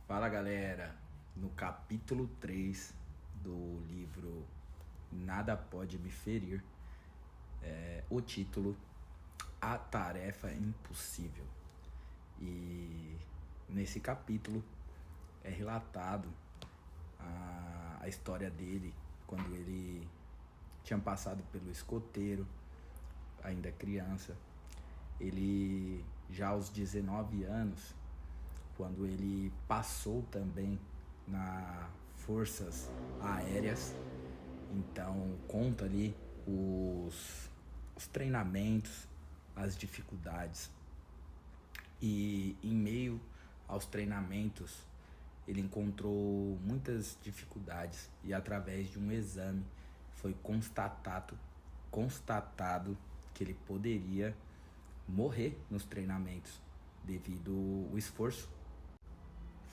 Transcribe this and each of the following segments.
Fala galera, no capítulo 3 do livro Nada Pode Me Ferir, o título A Tarefa Impossível. E nesse capítulo é relatado a história dele quando ele tinha passado pelo escoteiro, ainda criança. Ele já aos 19 anos, quando ele passou também nas forças aéreas, então conta ali os treinamentos, as dificuldades, e em meio aos treinamentos ele encontrou muitas dificuldades e através de um exame foi constatado que ele poderia morrer nos treinamentos devido ao esforço.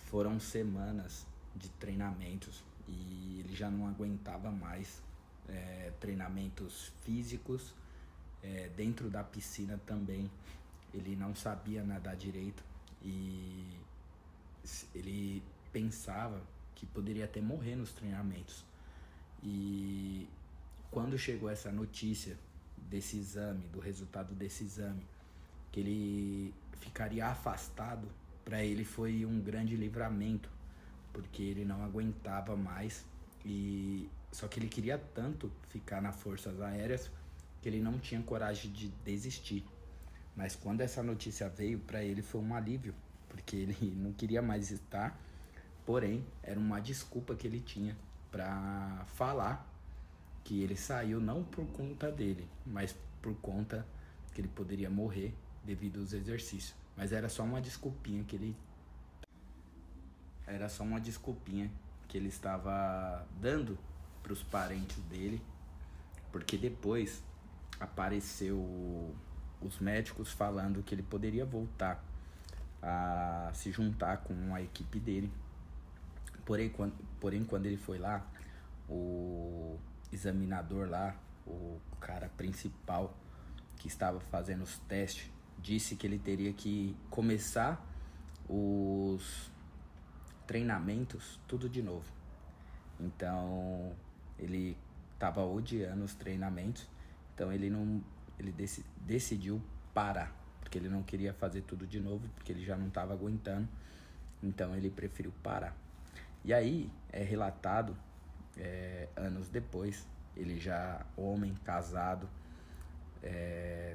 Foram semanas de treinamentos e ele já não aguentava mais treinamentos físicos, dentro da piscina também. Ele não sabia nadar direito e ele pensava que poderia até morrer nos treinamentos. E quando chegou essa notícia desse exame, do resultado desse exame, que ele ficaria afastado, para ele foi um grande livramento, porque ele não aguentava mais. E só que ele queria tanto ficar nas forças aéreas que ele não tinha coragem de desistir. Mas quando essa notícia veio, para ele foi um alívio, porque ele não queria mais estar, porém era uma desculpa que ele tinha para falar que ele saiu não por conta dele, mas por conta que ele poderia morrer devido aos exercícios. Mas era só uma desculpinha que ele estava dando para os parentes dele, porque depois apareceu os médicos falando que ele poderia voltar a se juntar com a equipe dele. Porém, quando ele foi lá, o examinador lá, o cara principal que estava fazendo os testes, disse que ele teria que começar os treinamentos tudo de novo. Então ele estava odiando os treinamentos, então ele decidiu parar, porque ele não queria fazer tudo de novo, porque ele já não estava aguentando, então ele preferiu parar. E aí é relatado, anos depois, ele já homem, casado,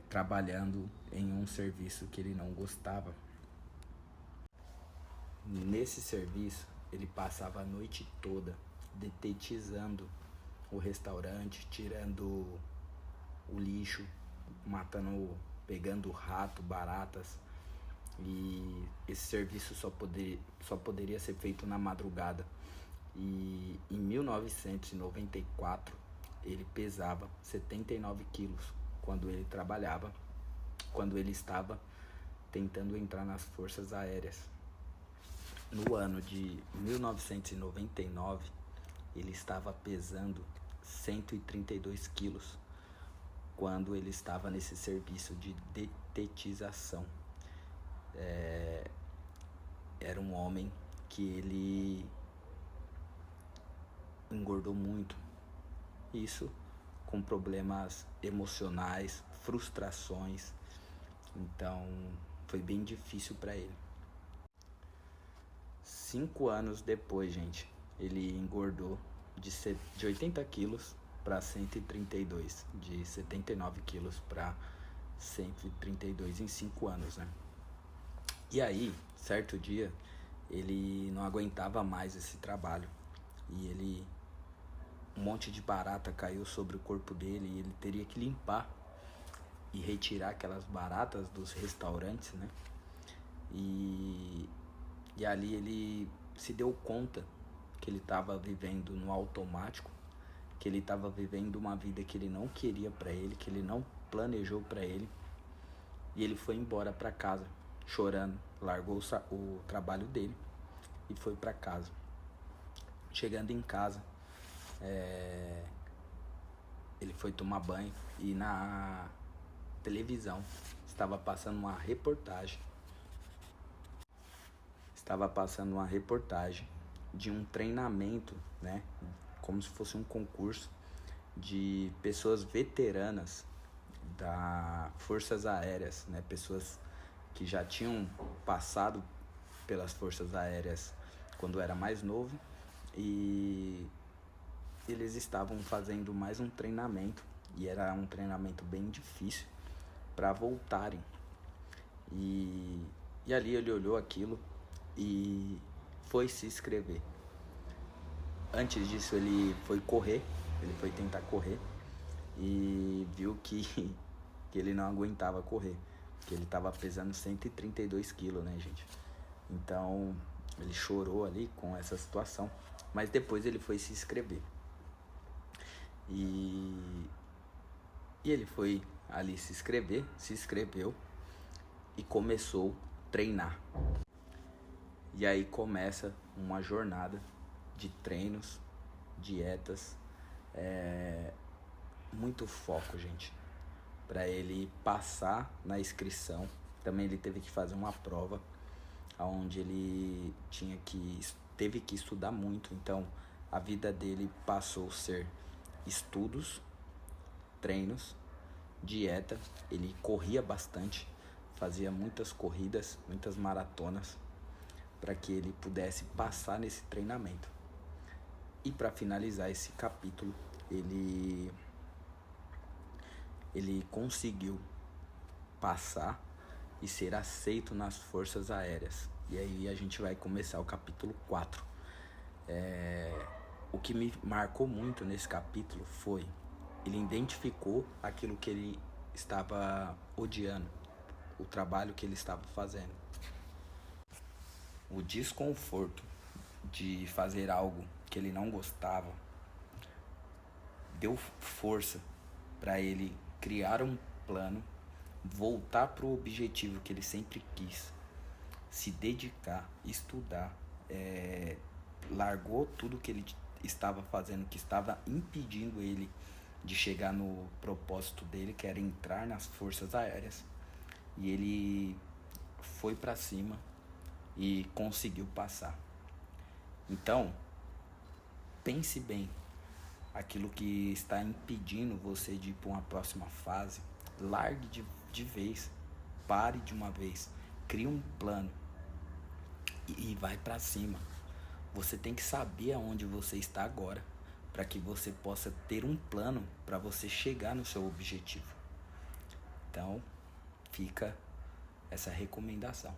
trabalhando em um serviço que ele não gostava. Nesse serviço ele passava a noite toda detetizando o restaurante, tirando o lixo, pegando rato, baratas. E esse serviço só poderia ser feito na madrugada. E em 1994 ele pesava 79 quilos quando ele trabalhava, quando ele estava tentando entrar nas forças aéreas. No ano de 1999 ele estava pesando 132 quilos quando ele estava nesse serviço de detetização. Era um homem que ele engordou muito, isso com problemas emocionais, frustrações, então foi bem difícil para ele. 5 anos depois, gente, ele engordou de 80 quilos para 132, de 79 quilos para 132 em 5 anos, né? E aí, certo dia, ele não aguentava mais esse trabalho e um monte de barata caiu sobre o corpo dele e ele teria que limpar e retirar aquelas baratas dos restaurantes, né? E ali ele se deu conta que ele estava vivendo no automático, que ele estava vivendo uma vida que ele não queria para ele, que ele não planejou para ele. E ele foi embora para casa, chorando, largou o trabalho dele e foi para casa. Chegando em casa, ele foi tomar banho e na televisão estava passando uma reportagem estava passando uma reportagem de um treinamento, né, como se fosse um concurso de pessoas veteranas das Forças Aéreas, né, pessoas que já tinham passado pelas Forças Aéreas quando era mais novo, e eles estavam fazendo mais um treinamento, e era um treinamento bem difícil para voltarem. E ali ele olhou aquilo e foi se inscrever. Antes disso ele foi correr, ele foi tentar correr e viu que ele não aguentava correr, que ele estava pesando 132 quilos, né, gente? Então ele chorou ali com essa situação, mas depois ele foi se inscrever. E ele foi ali se inscreveu e começou a treinar. E aí começa uma jornada de treinos, dietas, muito foco, gente, para ele passar na inscrição. Também ele teve que fazer uma prova onde ele teve que estudar muito. Então a vida dele passou a ser estudos, treinos, dieta. Ele corria bastante, fazia muitas corridas, muitas maratonas, para que ele pudesse passar nesse treinamento. E para finalizar esse capítulo, ele conseguiu passar e ser aceito nas Forças Aéreas. E aí a gente vai começar o capítulo 4. O que me marcou muito nesse capítulo foi: ele identificou aquilo que ele estava odiando, o trabalho que ele estava fazendo. O desconforto de fazer algo que ele não gostava deu força para ele criar um plano, voltar para o objetivo que ele sempre quis, se dedicar, estudar, largou tudo que ele estava fazendo, que estava impedindo ele de chegar no propósito dele, que era entrar nas Forças Aéreas. E ele foi para cima e conseguiu passar. Então, pense bem aquilo que está impedindo você de ir para uma próxima fase. Largue de vez, pare de uma vez, crie um plano e vai para cima. Você tem que saber aonde você está agora, para que você possa ter um plano para você chegar no seu objetivo. Então, fica essa recomendação.